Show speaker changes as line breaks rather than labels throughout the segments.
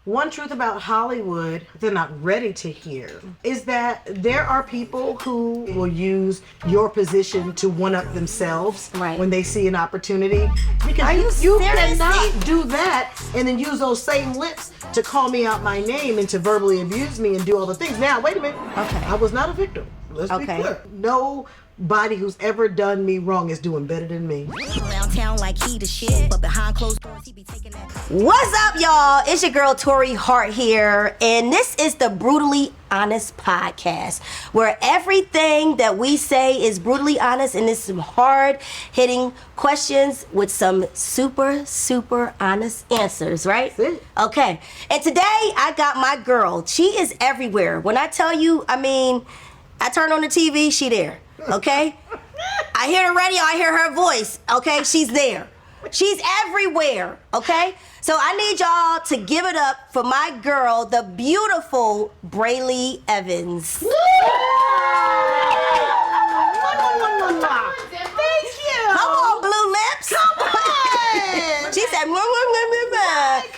one truth about Hollywood they're not ready to hear is that there are people who will use your position to one-up themselves when they see an opportunity. Because you cannot do that and then use those same lips to call me out my name and to verbally abuse me and do all the things. Now, wait a minute.
Okay.
I was not a victim. Let's be clear. Nobody who's ever done me wrong is doing better than me.
Town like he the shit, but behind closed doors he be taking that.
What's up, y'all? It's your girl Torrei Hart here, and this is the Brutally Honest Podcast, where everything that we say is brutally honest, and it's some hard-hitting questions with some super honest answers, right? Okay. And today I got my girl. She is everywhere. When I tell you, I mean, I turn on the TV, she there. Okay. I hear the radio, I hear her voice, okay? She's there. She's everywhere, okay? So I need y'all to give it up for my girl, the beautiful Brely Evans.
Thank you.
Come on, Blue Lips.
Come on.
She said,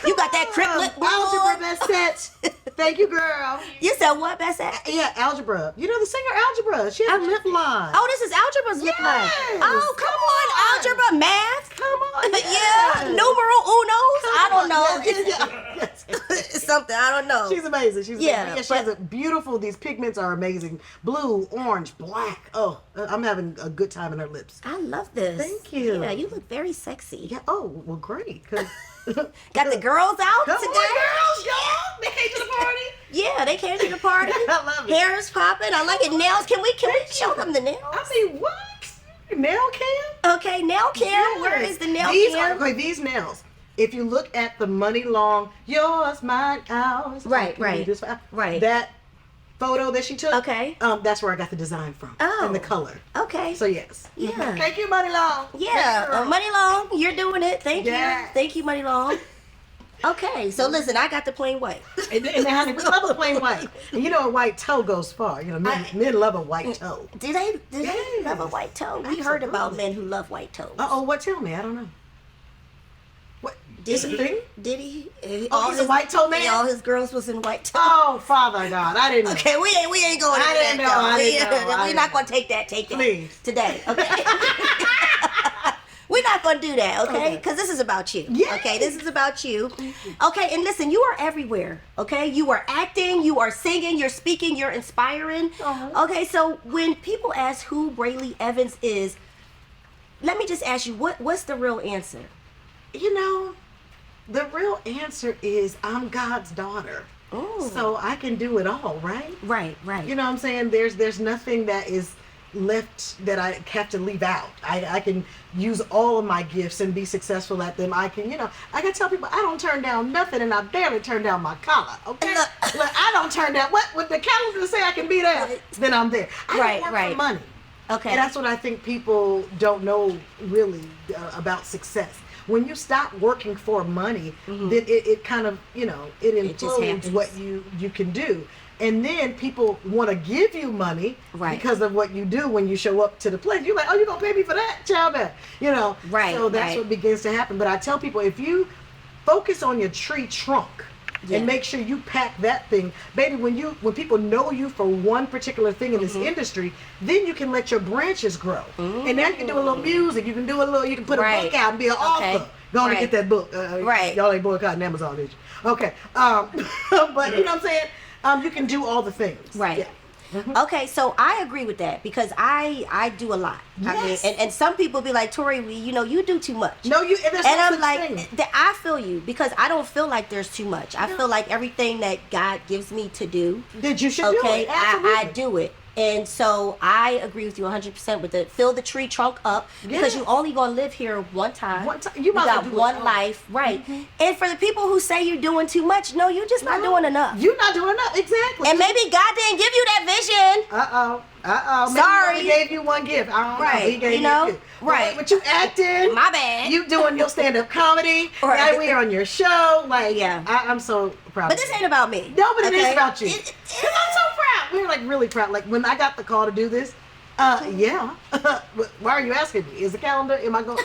you got that crip lip.
Algebra best set. Thank you, girl.
You said what, best set?
Yeah, Algebra. You know the singer Algebra. She has a lip line.
Oh, this is Algebra's lip line. Oh, come on, Algebra, math.
Come on.
Yeah, numeral unos. I don't know.
Yes.
It's something, I don't know.
She's amazing. She's amazing. Yeah, she has a beautiful, these pigments are amazing. Blue, orange, black. Oh, I'm having a good time in her lips.
I love this.
Thank you.
Yeah, you look very sexy.
Yeah. Oh, well, great.
Got the girls out
Come
today?
on, girls, y'all. They came to the party.
Yeah, they came to the party.
I love it.
Hair is popping. I like it. Nails. Can we show them the nails?
I mean, what? Nail cam?
Okay, nail cam.
Yes.
Where is the nail
cam?
cam?
These nails. If you look at the money long, yours, mine, ours.
Right.
That photo that she took.
Okay.
That's where I got the design from.
Oh.
And the color.
Okay.
So yes.
Yeah.
Thank you, Money Long.
Yeah. Money Long, you're doing it. Thank you. Thank you, Money Long. Okay, so listen, I got the plain white.
And honey, we love a plain white. And you know a white toe goes far. You know, men love a white toe.
Do they love a white toe? We heard about men who love white toes.
What? Tell me. I don't know. What?
Did he?
He's a white toe man?
All his girls was in white toe.
Oh, Father God. I didn't know.
Okay, we ain't going into that. I didn't know. We're not going to take that
Please.
today, okay? We're not going to do that, okay? Because this is about you.
Yes.
Okay, this is about you. Okay, and listen, you are everywhere, okay? You are acting, you are singing, you're speaking, you're inspiring. Okay, so when people ask who Brely Evans is, let me just ask you, what's the real answer?
You know, the real answer is I'm God's daughter.
Ooh.
So I can do it all, right?
Right.
You know what I'm saying? There's nothing that is left that I have to leave out. I can use all of my gifts and be successful at them. I can, I can tell people I don't turn down nothing, and I barely turn down my collar. Okay, look, I don't turn down what would the calendar say I can be there, then I'm there. I don't work for money.
Okay,
and that's what I think people don't know really about success. When you stop working for money, then it kind of it implodes what you can do. And then people want to give you money because of what you do when you show up to the place. You're like, oh, you're going to pay me for that? Child,
Right.
So that's what begins to happen. But I tell people, if you focus on your tree trunk and make sure you pack that thing, baby, when people know you for one particular thing in this industry, then you can let your branches grow. And now you can do a little music. You can put a book out and be an author. Go on and get that book. Y'all ain't boycotting Amazon, did you? Okay. But you know what I'm saying? You can do all the things.
Right. Yeah. Okay, so I agree with that because I do a lot.
Yes.
I mean, and some people be like, Torrei, you do too much.
No, and
I'm like, I feel you because I don't feel like there's too much. I feel like everything that God gives me to do,
that you should do it.
I do it. And so I agree with you 100% with the fill the tree trunk up because you only gonna live here one time. You got one life, right? And for the people who say you're doing too much, no, you're just not doing enough.
You're not doing enough, exactly.
And maybe God didn't give you that vision. Sorry.
Maybe he gave you one gift. I don't know. He gave you two.
Right.
But you acting.
My bad.
You doing your stand-up comedy. Right. We're on your show. Like, I'm so proud.
But this ain't about me.
No, but it is about you. Because I'm so proud. We're like really proud. Like when I got the call to do this, yeah. Why are you asking me? Is the calendar? Am I going?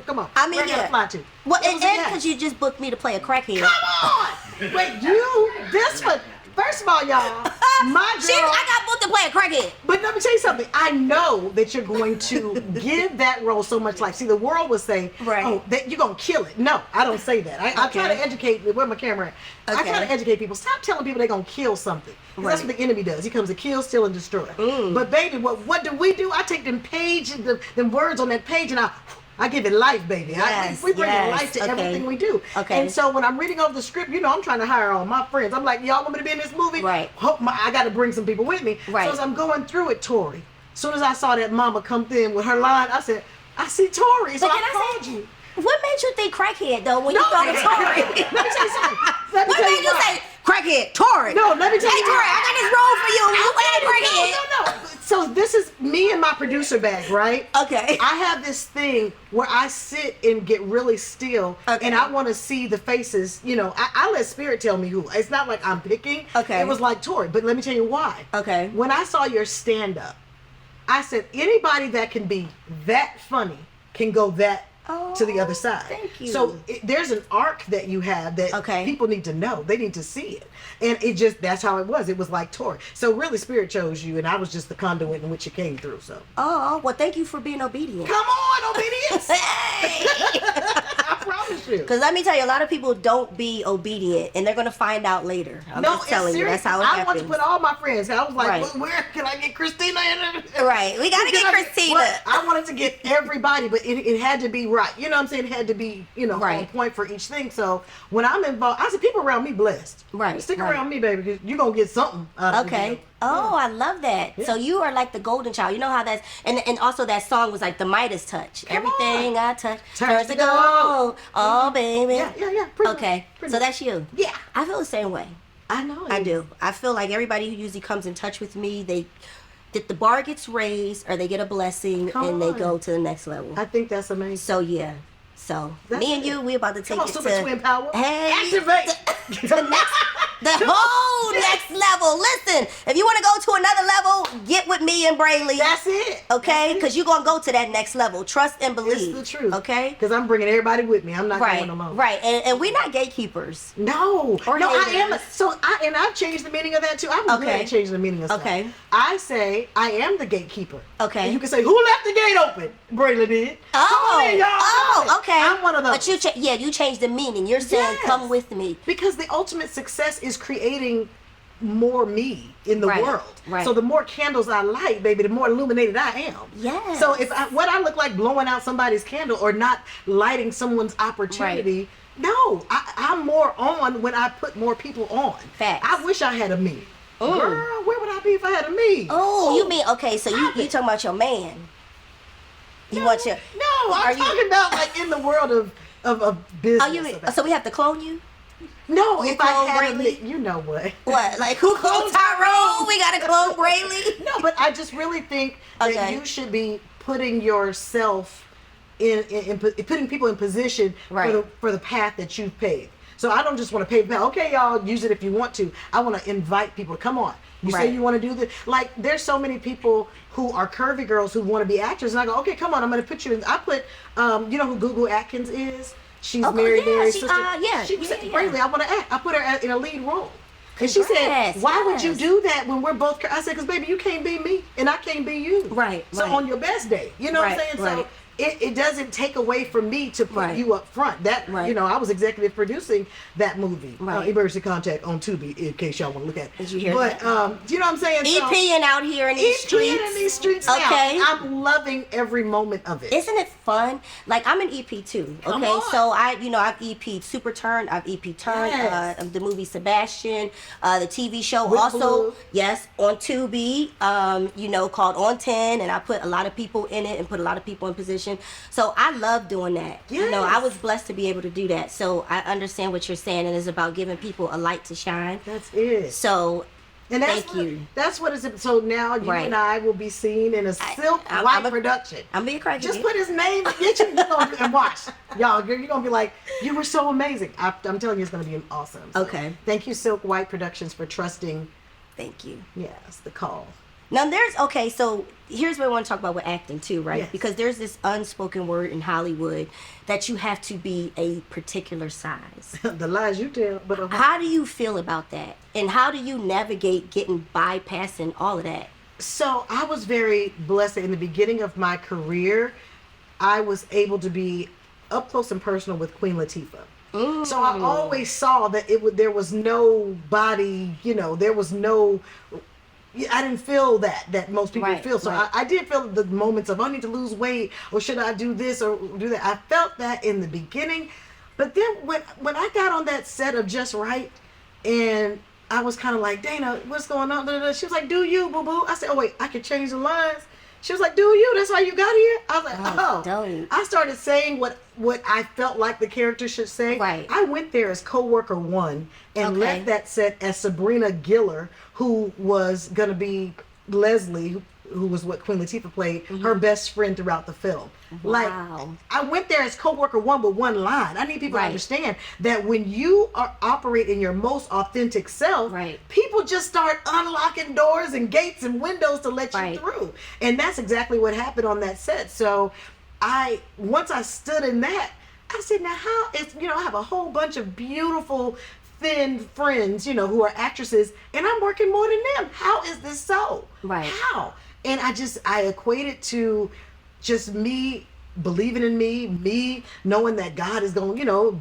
Come on.
I mean,
where I gotta fly to?
Well, and because you just booked me to play a crackhead.
Come on. Wait, this one. First of all, y'all, my girl.
I got booked to play a crackhead.
But let me tell you something. I know that you're going to give that role so much life. See, the world will say, oh, that you're going to kill it. No, I don't say that. I try to educate. Where's my camera at? I try to educate people. Stop telling people they're going to kill something. That's what the enemy does. He comes to kill, steal, and destroy. But baby, what do we do? I take them words on that page, and I give it life, baby.
Yes,
we bring life to everything we do. And so when I'm reading over the script, I'm trying to hire all my friends. I'm like, y'all want me to be in this movie?
Right.
I got to bring some people with me.
Right.
So as I'm going through it, Torrei, as soon as I saw that mama come in with her line, I said, I see Torrei. So I called you.
What made you think crackhead, though, when you thought of Torrei?
Let me tell you something.
What made you say crackhead, Torrei?
No, let me tell you.
Hey, Torrei, I got this role for you. You play crackhead.
No. So this is me and my producer bag, right?
Okay.
I have this thing where I sit and get really still, and I want to see the faces. I let spirit tell me who. It's not like I'm picking.
Okay.
It was like Torrei, but let me tell you why.
Okay.
When I saw your stand-up, I said anybody that can be that funny can go that to the other side.
Thank you.
So there's an arc that you have that people need to know. They need to see it. And that's how it was. It was like Torrei. So really Spirit chose you, and I was just the conduit in which it came through. So.
Oh, well, thank you for being obedient.
Come on, obedience.
Hey!
I promise you.
Because let me tell you, a lot of people don't be obedient, and they're going to find out later. I'm just telling you, that's how it happens.
I want to put all my friends. I was like, well, where can I get Christina in it?
Right. We got to get Christina.
I wanted to get everybody, but it had to be right. You know what I'm saying? It had to be, on point for each thing. So when I'm involved, I said, people around me blessed.
Right.
Stick around me, baby, because you're going to get something out of it.
Oh, I love that. Yeah. So you are like the golden child. You know how that's, and also that song was like the Midas touch. Everything I touch turns to gold. Oh, baby.
Yeah.
Okay. So that's you.
Yeah.
I feel the same way.
I know.
I do. I feel like everybody who usually comes in touch with me, the bar gets raised or they get a blessing and they go to the next level.
I think that's amazing.
So yeah. So
that's
me and you, we about to take it
super
to
twin power.
Hey,
activate
the whole next level. Listen, if you want to go to another level, get with me and Brely.
That's it.
Okay, because you're gonna go to that next level. Trust and believe.
It's the truth.
Okay,
because I'm bringing everybody with me. I'm not going alone.
Right, and we're not gatekeepers.
No,
or
no,
haters.
I am. So I've changed the meaning of that too. I'm good at changing the meaning of stuff.
Okay.
I say I am the gatekeeper.
Okay.
And you can say, who left the gate open? Brely did.
Okay.
I'm one of those.
But you changed the meaning. You're saying, come with me.
Because the ultimate success is creating more me in the world.
Right.
So the more candles I light, baby, the more illuminated I am.
Yes.
So if what I look like blowing out somebody's candle or not lighting someone's opportunity, no, I'm more on when I put more people on.
Facts.
I wish I had a me. Girl, where would I be if I had a me?
Oh, you mean, okay, so you talking about your man. You want your...
No, I'm talking about like in the world of business.
Oh, you mean, so we have to clone you?
No,
you
if I had
Brely?
you know what?
What? Like who cloned Tyrone? We gotta clone Brely?
No, but I just really think that you should be putting yourself in putting people in position for the path that you've paved. So I don't just want to pave the path. Okay, y'all, use it if you want to. I want to invite people to come on. You say you want to do this. Like, there's so many people who are curvy girls who want to be actors, and I go, okay, come on, I'm going to put you in. I put, you know who Google Atkins is? She's Mary Mary's sister. She said, Brely, I want to act. I put her in a lead role. And she said, why would you do that when we're both, I said, because baby, you can't be me, and I can't be you.
Right.
So on your best day, you know what I'm saying? So it doesn't take away from me to put you up front. That you know, I was executive producing that movie, Emergency Contact on Tubi, in case y'all want to look at it.
Did you hear
that? Do you know what I'm saying?
EPing out here in these streets.
EPing in these streets now. I'm loving every moment of it.
Isn't it fun? Like, I'm an EP too. Okay, so I've EP'd Super Turn, I've EP Turn, the movie Sebastian, the TV show
With
also,
Blue.
on Tubi, you know, called On 10, and I put a lot of people in it and put a lot of people in position. So I love doing that. You know, I was blessed to be able to do that. So I understand what you're saying, and it's about giving people a light to shine.
That's it.
So thank you.
That's what it's. So now you and I will be seen in a Silk White production.
I'm being crazy.
Just put his name get you and watch. Y'all, you're going to be like, you were so amazing. I'm telling you, it's going to be awesome. So
okay.
Thank you, Silk White Productions, for trusting.
Thank you.
Yes, the call.
Now so here's what I want to talk about with acting too, right?
Yes.
Because there's this unspoken word in Hollywood that you have to be a particular size.
The lies you tell, but
How do you feel about that? And how do you navigate bypassing all of that?
So I was very blessed in the beginning of my career. I was able to be up close and personal with Queen Latifah. So I always saw that there was no body, there was no, I didn't feel that most people feel. So I did feel the moments of, I need to lose weight, or should I do this or do that. I felt that in the beginning. But then when I got on that set of Just Right, and I was kind of like, Dana, what's going on? She was like, do you, boo-boo? I said, oh, wait, I can change the lines. She was like, do you? That's how you got here? I was like,
dope.
I started saying what I felt like the character should say.
Right.
I went there as coworker 1 and left that set as Sabrina Giller, who was going to be Leslie, who was what Queen Latifah played, her best friend throughout the film.
Wow.
Like, I went there as coworker 1 with one line. I need people to understand that when you operate in your most authentic self, people just start unlocking doors and gates and windows to let you through. And that's exactly what happened on that set. So once I stood in that, I said, now how is, I have a whole bunch of beautiful thin friends, who are actresses, and I'm working more than them. How is this so?
Right.
How? And I equate it to just me believing in me knowing that God is going,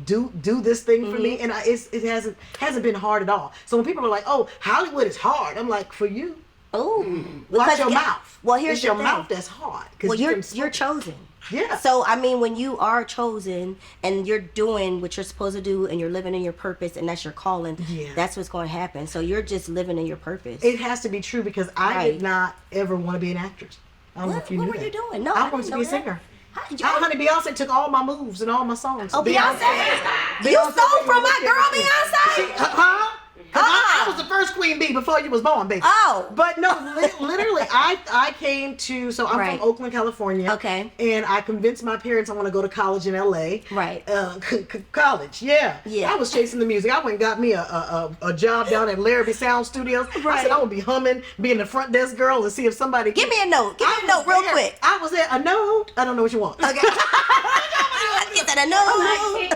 do this thing for me. And it hasn't been hard at all. So when people are like, oh, Hollywood is hard, I'm like, for you.
Oh,
watch your mouth.
Well, here's
it's your mouth that's hard.
Well, you're chosen.
Yeah.
So, I mean, when you are chosen and you're doing what you're supposed to do and you're living in your purpose and that's your calling, that's what's going to happen. So you're just living in your purpose.
It has to be true because I did not ever want to be an actress. I don't know if you knew
what were
that.
you doing? No,
I wanted to be a singer. Honey, Beyonce took all my moves and all my songs.
Oh, Beyonce? You stole from my girl Beyonce?
I was the first Queen Bee before you was born, baby.
Oh.
But no, literally, I came to, so I'm from Oakland, California.
Okay.
And I convinced my parents I want to go to college in LA.
Right.
College, yeah.
Yeah.
I was chasing the music. I went and got me a job down at Larrabee Sound Studios.
Right.
I said, I want to be humming, being the front desk girl and see if somebody...
Give me a note. Give me a note real quick.
I was there. A note? I don't know what you want.
Okay. Is that a note?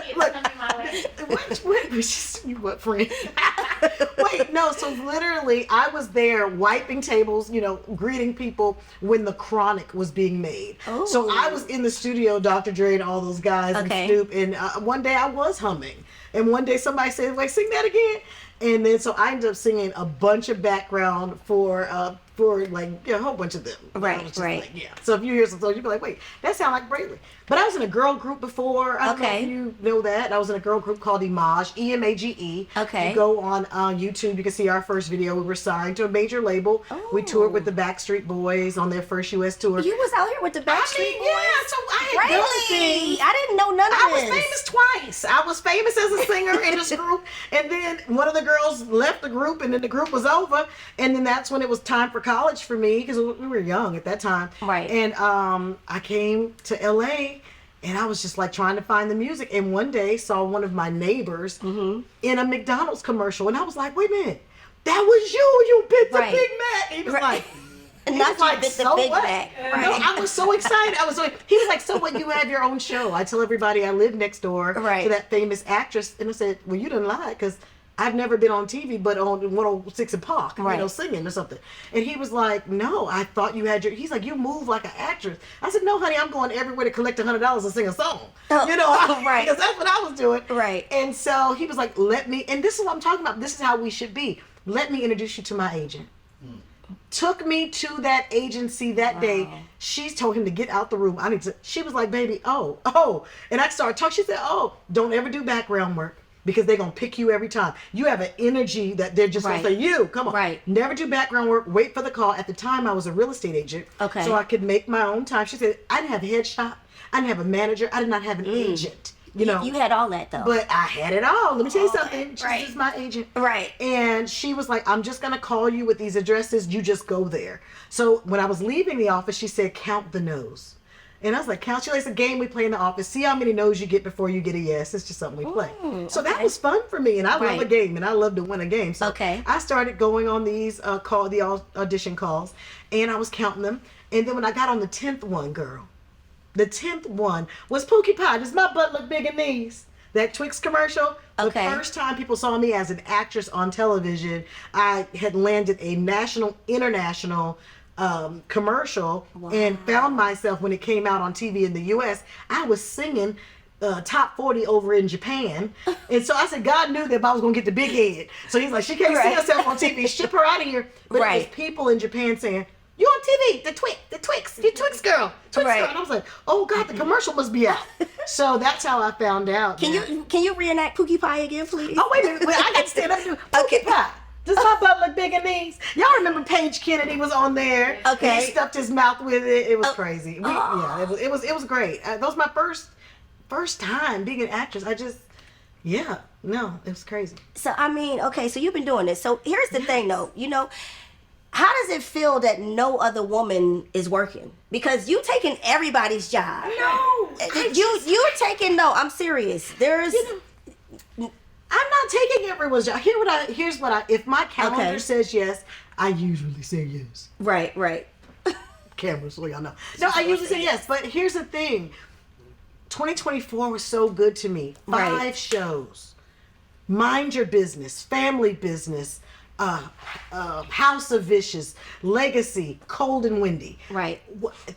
What friend? Wait, no, so literally I was there wiping tables, greeting people when The Chronic was being made.
Oh.
So I was in the studio, Dr. Dre and all those guys and Snoop, and one day I was humming. And one day somebody said, wait, sing that again? And then so I ended up singing a bunch of background for like a whole bunch of them.
Right.
Like, yeah. So if you hear some songs, you'd be like, wait, that sound like Brely. But I was in a girl group before. I don't know if you know that. I was in a girl group called Image, EMAGE.
Okay.
You go on YouTube, you can see our first video. We were signed to a major label.
Oh.
We toured with the Backstreet Boys on their first U.S. tour.
You was out here with the Backstreet Boys?
Yeah, so I had done things.
I didn't know none of this.
I was famous twice. I was famous as a singer in this group, and then one of the girls left the group, and then the group was over, and then that's when it was time for college for me, because we were young at that time.
Right.
And I came to L.A., and I was just like trying to find the music, and one day saw one of my neighbors in a McDonald's commercial, and I was like, wait a minute, that was you bit the Big Mac. He was like...
He was like, so what? Right.
No, I was so excited. He was like, so what? You have your own show. I tell everybody I live next door to that famous actress, and I said, well, you didn't lie, because I've never been on TV, but on 106 in Park, singing or something. And he was like, no, I thought you had he's like, you move like an actress. I said, no, honey, I'm going everywhere to collect $100 and sing a song.
Right.
Because that's what I was doing.
Right.
And so he was like, and this is what I'm talking about. This is how we should be. Let me introduce you to my agent. Took me to that agency that day. She told him to get out the room. She was like, baby, oh. And I started talking. She said, oh, don't ever do background work, because they're going to pick you every time. You have an energy that they're just going to say, you, come on.
Right.
Never do background work. Wait for the call. At the time, I was a real estate agent. Okay. So I could make my own time. She said, I didn't have a headshot. I didn't have a manager. I did not have an agent. You
had all that, though.
But I had it all. Let me tell you something. She's my agent.
Right.
And she was like, I'm just going to call you with these addresses. You just go there. So when I was leaving the office, she said, count the no's. And I was like, calculate a game we play in the office. See how many no's you get before you get a yes. It's just something we play. So that was fun for me. And I love a game, and I love to win a game. So I started going on these the audition calls, and I was counting them. And then when I got on the 10th one, girl, the 10th one was Pookie Pie. Does my butt look big in these? That Twix commercial. The first time people saw me as an actress on television, I had landed a national, international commercial and found myself when it came out on TV in the U.S. I was singing top 40 over in Japan, and so I said God knew that I was gonna get the big head. So he's like, she can't see herself on TV. Ship her out of here. But it was people in Japan saying, "You on TV? The Twix, you Twix girl, Twix girl." And I was like, "Oh God, the commercial must be out." So that's how I found out.
Can you reenact Pookie Pie again, please?
Oh wait a minute, I got to stand up and do Pookie Pie. Does my butt look big in these? Y'all remember Paige Kennedy was on there?
Okay.
He stuffed his mouth with it. It was crazy. Yeah, it was great. That was my first time being an actress. It was crazy.
So I mean, okay, so you've been doing this. So here's the thing, though. You know, how does it feel that no other woman is working? Because you taking everybody's job.
No,
you're taking. No, I'm serious. There's.
I'm not taking everyone's job. Here's what I. If my calendar says yes, I usually say yes.
Right.
Cameras, so y'all know. No, I usually say yes. But here's the thing. 2024 was so good to me. 5 shows. Mind Your Business, Family Business, House of Vicious, Legacy, Cold and Windy.
Right.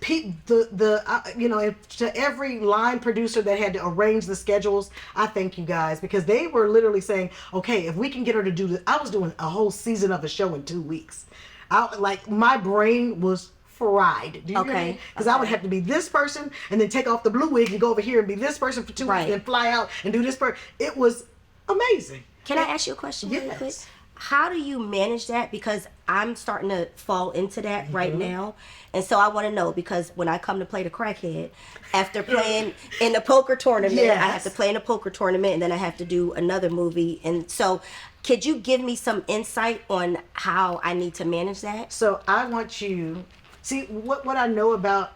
To every line producer that had to arrange the schedules, I thank you guys, because they were literally saying, okay, if we can get her to do this. I was doing a whole season of a show in 2 weeks. My brain was fried. Do you hear me? Because I would have to be this person and then take off the blue wig and go over here and be this person for 2 weeks and fly out and do this part. It was amazing.
Can I ask you a question really quick?
Yes.
How do you manage that? Because I'm starting to fall into that right now. And so I want to know, because when I come to play the crackhead, after playing in the poker tournament, I have to play in a poker tournament, and then I have to do another movie. And so could you give me some insight on how I need to manage that?
So I want you, see, what I know about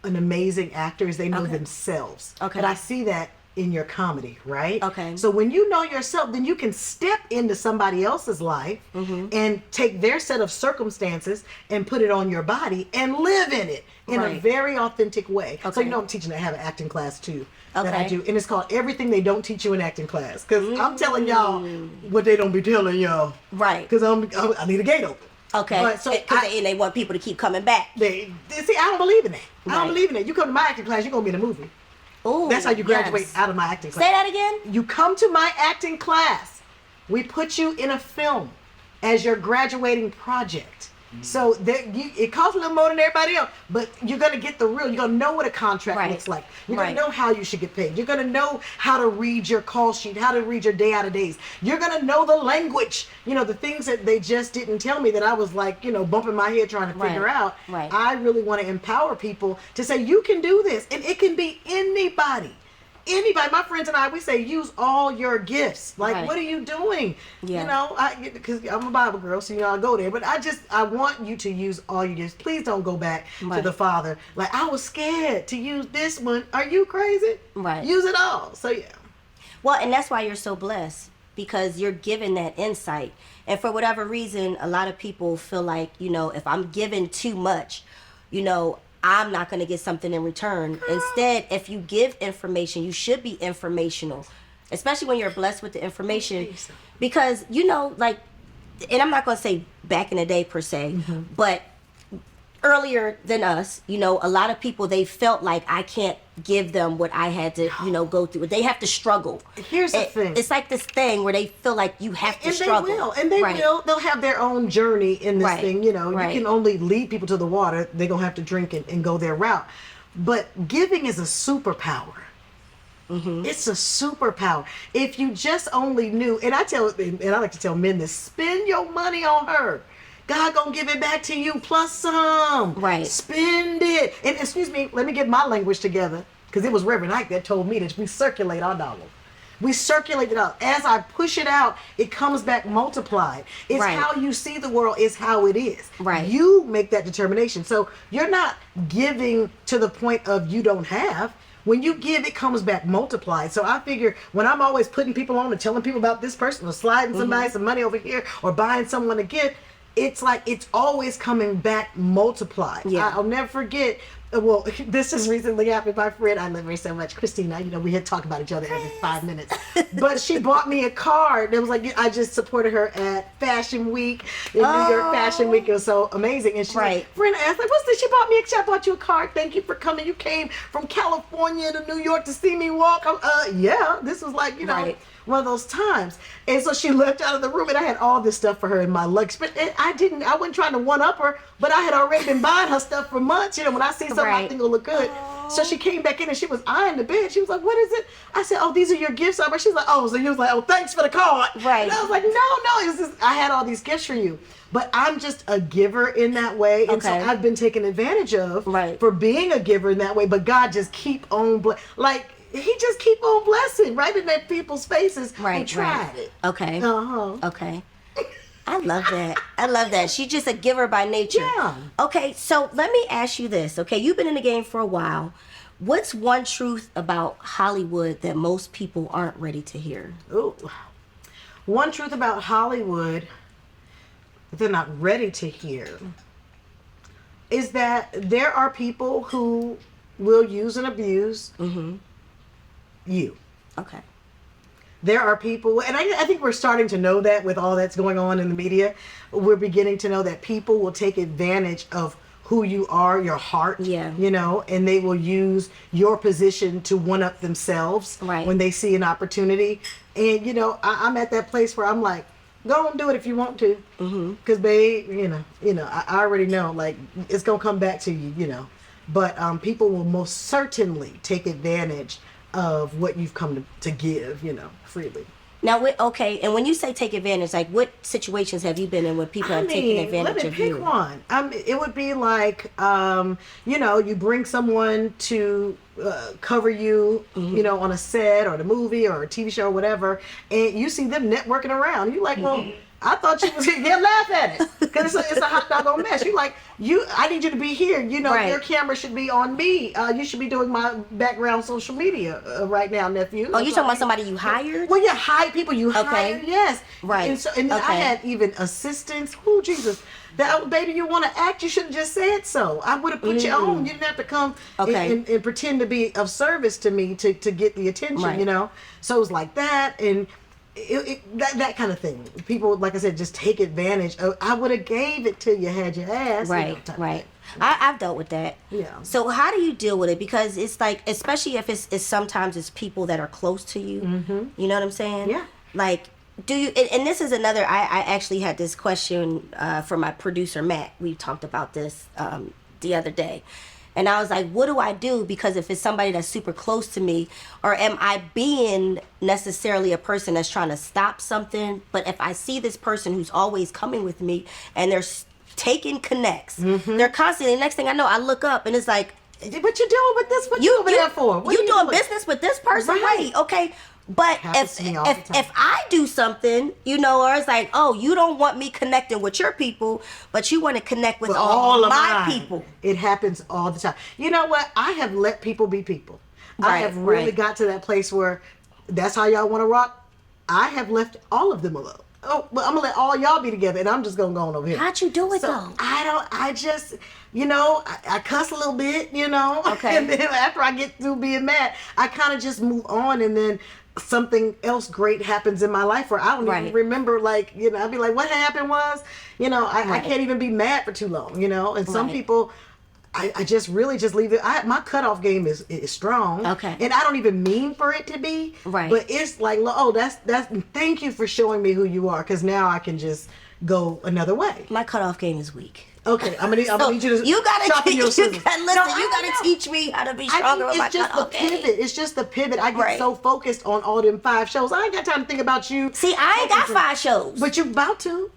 an amazing actor is they know themselves. And I see that in your comedy, right? So when you know yourself, then you can step into somebody else's life and take their set of circumstances and put it on your body and live in it in a very authentic way. So I'm teaching, I have an acting class too that I do, and it's called Everything They Don't Teach You in Acting Class, because I'm telling y'all what they don't be telling y'all. Right. Because I need a gate open.
But so they want people to keep coming back.
See, I don't believe in that. I don't believe in that. You come to my acting class, you're gonna be in a movie. Ooh, that's how you graduate out of my acting class.
Say that again.
You come to my acting class. We put you in a film as your graduating project. So it costs a little more than everybody else, but you're going to get the real. You're going to know what a contract looks like. You're going to know how you should get paid. You're going to know how to read your call sheet, how to read your day out of days. You're going to know the language, the things that they just didn't tell me that I was like, bumping my head trying to figure out. I really want to empower people to say, you can do this. And it can be anybody. My friends and I, we say, use all your gifts. Like, what are you doing? Because I'm a Bible girl, so I go there. But I want you to use all your gifts. Please don't go back to the Father. Like, I was scared to use this one. Are you crazy? Use it all. So, yeah.
Well, and that's why you're so blessed, because you're given that insight. And for whatever reason, a lot of people feel like, if I'm given too much, I'm not going to get something in return. Instead, if you give information, you should be informational, especially when you're blessed with the information. Because, and I'm not going to say back in the day per se, but earlier than us, a lot of people, they felt like I can't give them what I had to, go through. They have to struggle.
Here's the thing.
It's like this thing where they feel like you have to struggle.
And they will. They'll have their own journey in this thing. You can only lead people to the water. They're going to have to drink and go their route. But giving is a superpower. It's a superpower. If you just only knew, and I like to tell men this, spend your money on her. God gonna give it back to you plus some. Spend it. And excuse me, let me get my language together, because it was Reverend Ike that told me that we circulate our dollar. We circulate it out. As I push it out, it comes back multiplied. It's
Right.
how you see the world is how it is.
Right.
You make that determination. So you're not giving to the point of you don't have. When you give, it comes back multiplied. So I figure when I'm always putting people on and telling people about this person or sliding somebody some money over here or buying someone a gift, it's like it's always coming back multiplied.
Yeah.
I'll never forget. Well, this just recently happened. My friend, I love her so much, Christina. You know, we had talked about each other every 5 minutes. But she bought me a card. It was like I just supported her at Fashion Week in New York Fashion Week. It was so amazing. And she,
Right.
friend asked, like, "What's this?" She bought me. I bought you a card. Thank you for coming. You came from California to New York to see me walk. Yeah. This was like, you know.
Right.
One of those times. And so she left out of the room and I had all this stuff for her in my luggage. But I wasn't trying to one up her, but I had already been buying her stuff for months. You know, when I see something I
Right.
think will look good. So she came back in and she was eyeing the bed. She was like, "What is it?" I said, "Oh, these are your gifts." She's like, "Oh," so you was like, "Oh, thanks for the card."
Right.
And I was like, no, it was just, I had all these gifts for you. But I'm just a giver in that way. And so
Okay.
I've been taken advantage of
Right.
for being a giver in that way. But God just keep on, he just keep on blessing right in that people's faces who
Right.
tried it.
Okay.
Uh-huh.
Okay. I love that. I love that. She's just a giver by nature.
Yeah.
Okay, so let me ask you this. Okay, you've been in the game for a while. What's one truth about Hollywood that most people aren't ready to hear?
Ooh. One truth about Hollywood that they're not ready to hear is that there are people who will use and abuse you.
Okay.
There are people, and I think we're starting to know that with all that's going on in the media. We're beginning to know that people will take advantage of who you are, your heart,
Yeah.
you know, and they will use your position to one up themselves
Right.
when they see an opportunity. And, you know, I'm at that place where I'm like, go and do it if you want to. Because, babe, I already know, like, it's going to come back to you, you know. But people will most certainly take advantage of what you've come to give, you know, freely.
Now, okay, and when you say take advantage, like what situations have you been in where people have taken advantage
let me
of
pick
you?
one. It would be like, you know, you bring someone to cover you, you know, on a set or the movie or a TV show or whatever, and you see them networking around. You're like, well, I thought you was here. Yeah, laugh at it because it's a hot doggone mess. You're like, I need you to be here. You know,
Right.
your camera should be on me. You should be doing my background social media right now, nephew.
Oh, you talking about somebody you hired?
Well, yeah, hire people you hire, yes.
Right.
And then I
Okay.
had even assistants. Oh, Jesus. That baby, you want to act, you should have just said so. I would have put you on. You didn't have to come
Okay.
and pretend to be of service to me to get the attention,
Right.
you know? So it was like that, and that kind of thing. People, like I said, just take advantage of, I would have gave it to you had you asked. you know,
Right,
type
right.
thing.
I've dealt with that.
Yeah.
So how do you deal with it? Because it's like, especially if it's sometimes it's people that are close to you. You know what I'm saying?
Yeah.
Like, do you? And this is another. I actually had this question for my producer Matt. We talked about this the other day. And I was like, what do I do? Because if it's somebody that's super close to me, or am I being necessarily a person that's trying to stop something? But if I see this person who's always coming with me and they're taking connects, they're constantly, next thing I know, I look up and it's like,
What you doing with this? What you over there for? What
you
are
doing
doing?
business with this person?
Right.
Wait, okay. But
Happens to me all the time.
if I do something, you know, or it's like, oh, you don't want me connecting with your people, but you want to connect with all
of
my
mine.
people.
It happens all the time. You know what? I have let people be people. I
Right,
have really
right.
got to that place where that's how y'all want to rock. I have left all of them alone. Oh, well, I'm gonna let all y'all be together, and I'm just gonna go on over here.
How'd you do it
So
though?
I just, you know, I cuss a little bit, you know.
Okay.
And then after I get through being mad, I kind of just move on, and then something else great happens in my life where I don't
Right.
even remember, like, you know, I'd be like, what happened was, you know, I
Right.
can't even be mad for too long, you know. And some
Right.
people, I just really just leave it. My cutoff game is strong.
Okay.
And I don't even mean for it to be.
Right.
But it's like, oh, that's thank you for showing me who you are, because now I can just go another way.
My cutoff game is weak.
Okay, I'm gonna need
So
you to
you gotta
sharpen
teach,
your
you
scissors.
gotta, listen,
No, I
you gotta
know.
teach me how to be
I
stronger with
think
my
it's just the
cutoff game.
pivot. It's just the pivot. I get
Right.
so focused on all them 5 shows. I ain't got time to think about you.
See, I ain't got 5 shows.
But you about to.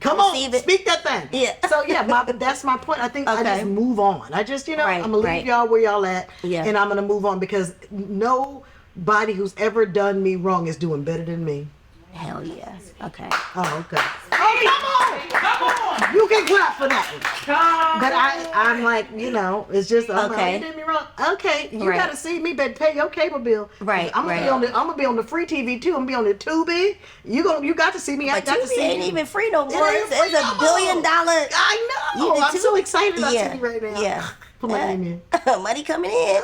Come
receive
on,
it.
speak that thing.
Yeah.
So yeah, that's my point. I think I
Okay.
just move on. I just,
Right,
I'm gonna leave
right.
y'all where y'all at,
Yeah.
and I'm gonna move on because nobody who's ever done me wrong is doing better than me.
Hell yeah. Okay.
Oh, okay. Oh, come on! You can clap for that one. But I'm like, it's just
Okay.
you did me wrong. Okay, you
Right.
gotta see me, but pay your cable bill.
Right,
I'm gonna
right.
I'm gonna be on the free TV too. I'm gonna be on the Tubi. You got to see me. I
But
got to
Tubi
see
ain't
you.
even free no
It
more.
ain't
It's
free no
a
more.
$1 billion.
I know.
You
I'm
did
so
too?
excited about
Yeah.
TV right now.
Yeah.
Put my name in.
Money coming in.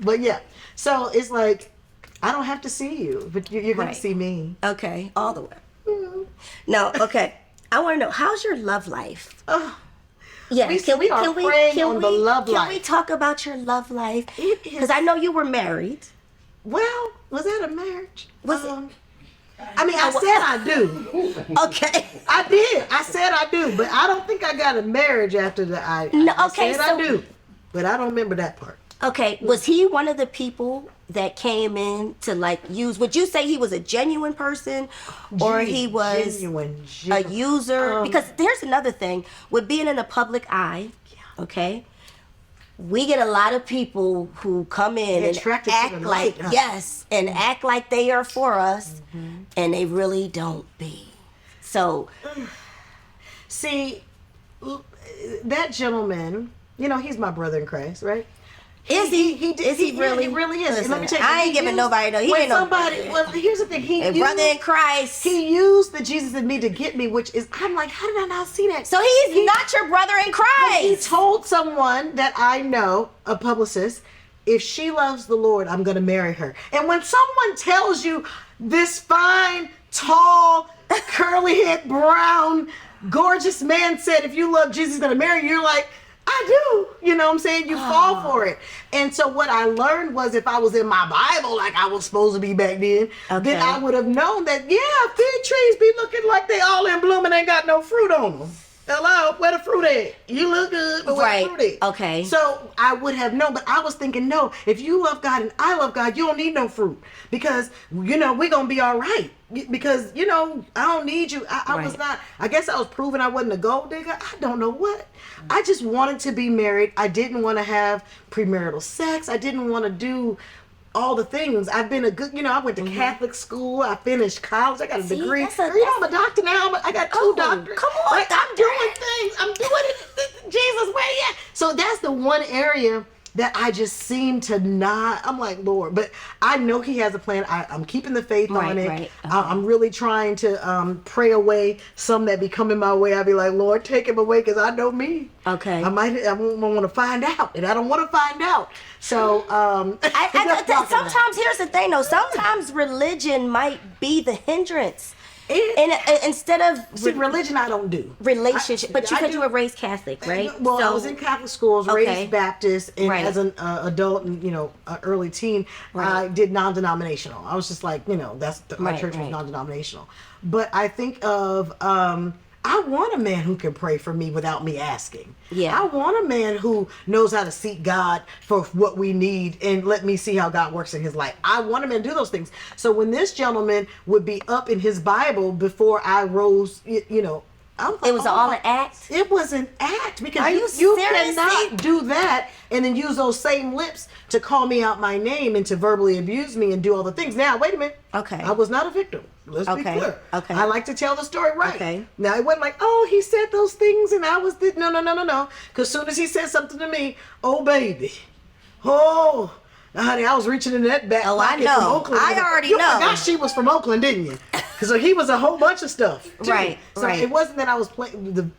But yeah, so it's like I don't have to see you, but you're gonna
Right.
see me.
Okay, all the way. No, okay. I want to know, how's your love life?
Oh,
Yeah,
we are praying on the love
Can we
life.
talk about your love life?
It is-
Because I know you were married.
well, was that a marriage?
Was it?
I mean, I said I do.
Okay.
I did. I said I do, but I don't think I got a marriage after the
No,
I
okay,
said
so-
I do, but I don't remember that part.
Okay, was he one of the people that came in to would you say he was a genuine person or he was
genuine.
a user? Because there's another thing with being in the public eye, okay? We get a lot of people who come in and
Attracted to
act
the
like,
light, huh?
yes, and act like they are for us, and they really don't be. So,
See, that gentleman, he's my brother in Christ, right?
is he?
Is he really? He really is. And
Listen,
let me tell you,
I ain't
he
giving
used-
nobody no. He
when
ain't no.
somebody. Well, here's the thing. He
And
used,
brother in Christ.
He used the Jesus in me to get me, which is I'm like, how did I not see that?
So he's not your brother in
He
Christ.
told someone that I know, a publicist, if she loves the Lord, I'm going to marry her. And when someone tells you this fine, tall, curly head, brown, gorgeous man said, if you love Jesus, he's going to marry you, you're like, I do. You know what I'm saying? You fall for it. And so what I learned was if I was in my Bible like I was supposed to be back then,
Okay.
then I would have known that, fig trees be looking like they all in bloom and ain't got no fruit on them. Hello, where the fruit at? You look good, but where
Right.
the fruit at?
Okay.
So I would have known, but I was thinking, no, if you love God and I love God, you don't need no fruit because, we're going to be all right. Because, I don't need you. I was
Right.
not, I guess I was proving I wasn't a gold digger. I don't know what. I just wanted to be married. I didn't want to have premarital sex. I didn't want to do all the things. I've been a good, I went to Catholic school. I finished college. I got a
See,
degree.
that's a-
I'm a doctor now. I got 2 doctors.
come on,
Like, I'm doing things. I'm doing it. Jesus, where you at? So that's the one area that I just seem to not. I'm like, Lord, but I know He has a plan. I'm keeping the faith
Right,
on it.
right, okay.
I'm really trying to pray away some that be coming my way. I'll be like, Lord, take him away because I know me.
Okay.
I won't want to find out, and I don't want to find out. So
Sometimes here's the thing though. Sometimes religion might be the hindrance, and instead of
see, religion I don't do.
relationship. But you
I
said
do-
you were raised Catholic, right?
Well, I
So-
was in Catholic schools,
Okay.
raised Baptist, and
Right.
as an adult and early teen, I did non-denominational. I was just like, that's my
Right,
church was
right.
non-denominational. But I think of I want a man who can pray for me without me asking.
Yeah.
I want a man who knows how to seek God for what we need and let me see how God works in his life. I want a man to do those things. So when this gentleman would be up in his Bible before I rose,
it was all an act.
It was an act because
Are
you
you seriously?
cannot do that and then use those same lips to call me out my name and to verbally abuse me and do all the things. Now, wait a minute.
Okay.
I was not a victim. Let's be
Okay.
clear.
Okay.
I like to tell the story right.
Okay.
Now, it wasn't like, oh, he said those things and I was, no. Because soon as he said something to me, oh, baby. Oh, honey, I was reaching in that back
Oh, I
pocket
know.
from Oakland.
I already
you
know.
forgot she was from Oakland, didn't you? Because he was a whole bunch of stuff. too.
Right,
So
right.
it wasn't that I was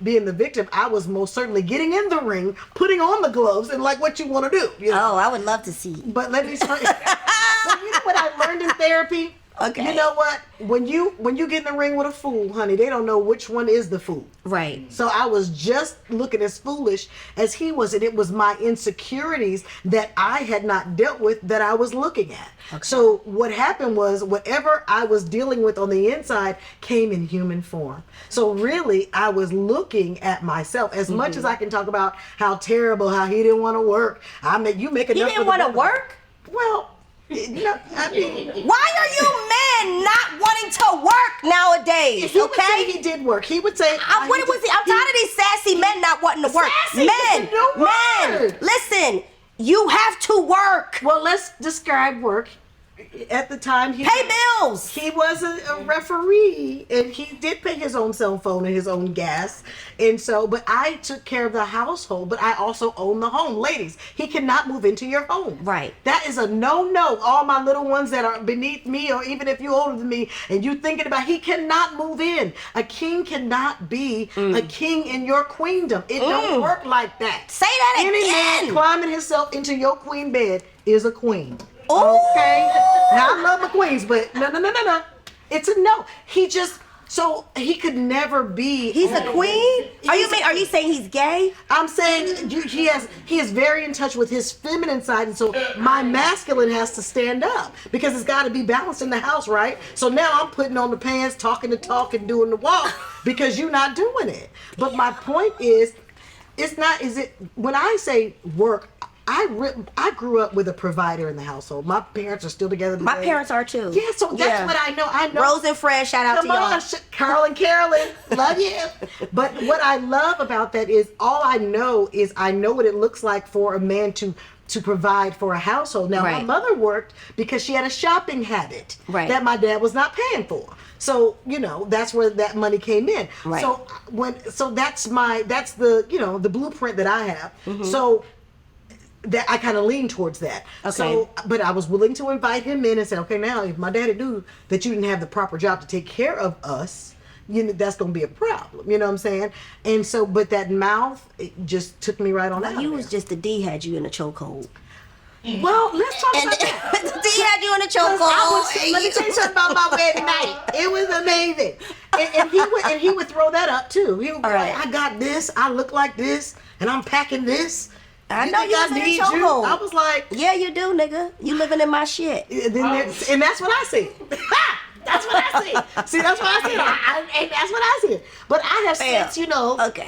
being the victim. I was most certainly getting in the ring, putting on the gloves, and like what you want to do.
Oh, I would love to see.
But let me tell you, but you know what I learned in therapy?
Okay.
You know what? When you get in the ring with a fool, honey, they don't know which one is the fool.
Right.
So I was just looking as foolish as he was, and it was my insecurities that I had not dealt with that I was looking at. Okay. So what happened was whatever I was dealing with on the inside came in human form. So really, I was looking at myself. As much as I can talk about how terrible, how he didn't want to work. You make
He
enough.
didn't want to work?
Well, I mean,
why are you men not wanting to work nowadays?
he would
Okay,
say he did work. He would say,
what was he? I'm tired of these sassy men not wanting to work.
Sassy is a new word.
Listen, you have to work.
Well, let's describe work. At the time,
Pay bills.
He was a referee, and he did pay his own cell phone and his own gas. And so, but I took care of the household, but I also own the home. Ladies, he cannot move into your home.
Right.
That is a no-no. All my little ones that are beneath me, or even if you're older than me, and you thinking about, he cannot move in. A king cannot be a king in your queendom. It don't work like that.
Say that
Any
again.
man climbing himself into your queen bed is a queen.
Ooh.
Okay. Now I love my queens, but no. It's a no. So he could never be.
He's a queen. Are you saying he's gay?
I'm saying he is very in touch with his feminine side, and so my masculine has to stand up because it's got to be balanced in the house, right? So now I'm putting on the pants, talking the talk, and doing the walk because you're not doing it. But my point is, it's not. Is it when I say work? I grew up with a provider in the household. My parents are still together today.
My parents are too.
Yeah, so that's what I know. I know.
Rose and Fred, shout out
Come
to y'all.
on, Carl and Carolyn, love you. But what I love about that is all I know is I know what it looks like for a man to provide for a household. Now, my mother worked because she had a shopping habit that my dad was not paying for. So, that's where that money came in.
Right.
So that's the the blueprint that I have. So that I kind of lean towards that.
Okay.
So, but I was willing to invite him in and say, okay, now if my daddy knew that you didn't have the proper job to take care of us, that's going to be a problem. You know what I'm saying? And so, but that mouth, it just took me right on out.
You was just the D had you in a chokehold.
Well, let's talk about that.
The D had you in a chokehold.
Let me tell you something about my wedding night. It was amazing. And he would throw that up too. He would be like, I got this, I look like this, and I'm packing this.
I know you was in a chokehold.
I was like,
yeah, you do, nigga. You living in my shit.
And that's what I see. That's what I see. See, that's what I see. And that's what I see. But I have since,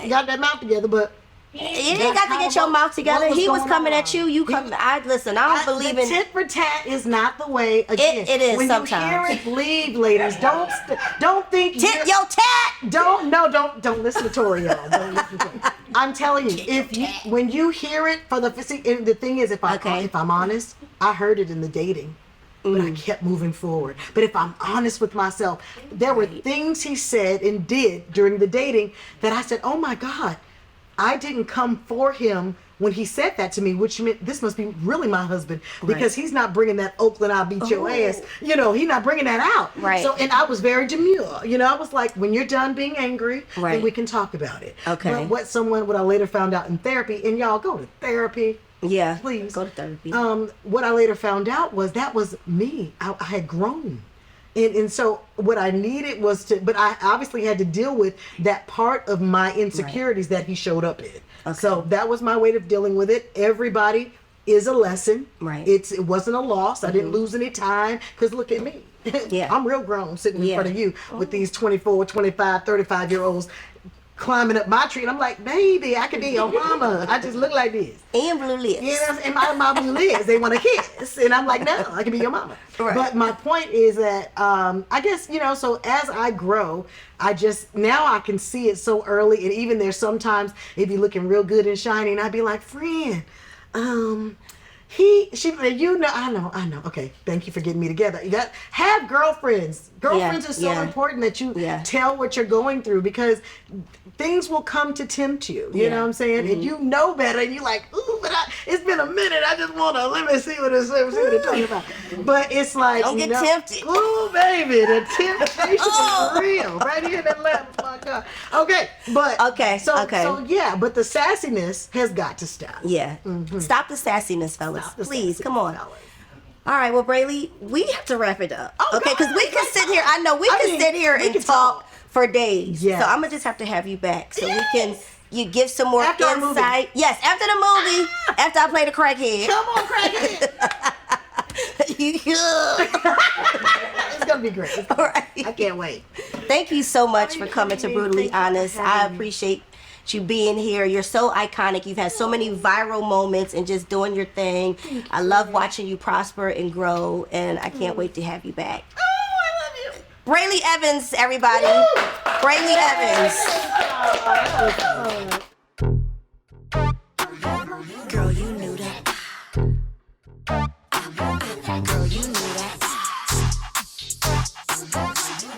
got that mouth together. But
you ain't got to get your mouth together. He was coming at you. You come. Listen. I don't believe in
tit for tat. Is not the way. Again,
it is
when
sometimes.
You hear it, leave, ladies. Don't think
tit your tat.
Don't listen to Tori, y'all. Don't listen to her. I'm telling you, when you hear it for the thing is, if I'm honest, I heard it in the dating. But I kept moving forward. But if I'm honest with myself, there were things he said and did during the dating that I said, oh my God, I didn't come for him when he said that to me, which meant this must be really my husband because he's not bringing that Oakland, I'll beat your ass. He's not bringing that out.
Right.
So, and I was very demure. I was like, when you're done being angry, then we can talk about it.
Okay.
But what I later found out in therapy, and y'all go to therapy.
Yeah.
Please.
Go to therapy.
What I later found out was that was me. I had grown. And so what I needed was but I obviously had to deal with that part of my insecurities that he showed up in. Okay. So that was my way of dealing with it. Everybody is a lesson.
Right.
It wasn't a loss. I didn't lose any time because look at me.
Yeah.
I'm real grown sitting in front of you with these 24, 25, 35-year-olds climbing up my tree, and I'm like, baby, I could be your mama. I just look like this.
And blue lips.
And my blue lips, they want to kiss. And I'm like, no, I can be your mama. Right. But my point is that, I guess, so as I grow, now I can see it so early. And even there's sometimes it be looking real good and shiny, and I'd be like, friend, I know. Okay, thank you for getting me together. Have girlfriends. Girlfriends are so important that you tell what you're going through because things will come to tempt you. You know what I'm saying? And you know better, and you're like, ooh, but it's been a minute. I just want to let me see what it's talking about. But it's like,
don't get tempted.
Ooh, baby, the temptation is real right here in that lap. My God. Okay, but So yeah, but the sassiness has got to stop.
Yeah, stop the sassiness, fellas. Please, come on.
Fellas.
All right, well, Brely, we have to wrap it up. Okay, because we can sit here. I know we can sit here and talk for days.
Yes.
So I'm gonna just have to have you back so we can give some more
after
insight. Yes, after the movie, after I play the crackhead.
Come on, crackhead. It's gonna be great.
All right.
I can't wait.
Thank you so much for coming to Brutally Honest. I appreciate you being here. You're so iconic. You've had so many viral moments and just doing your thing. I love watching you prosper and grow, and I can't wait to have you back.
Oh, I love you.
Brely Evans, everybody. Brely Evans.
Girl, you knew that. Girl, you knew that.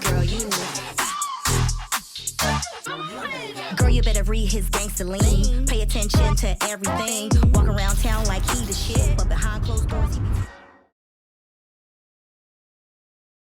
Girl, you knew that. Girl, you better read his gangster lean. Pay attention to everything. Walk around town like he the shit, but behind closed doors he be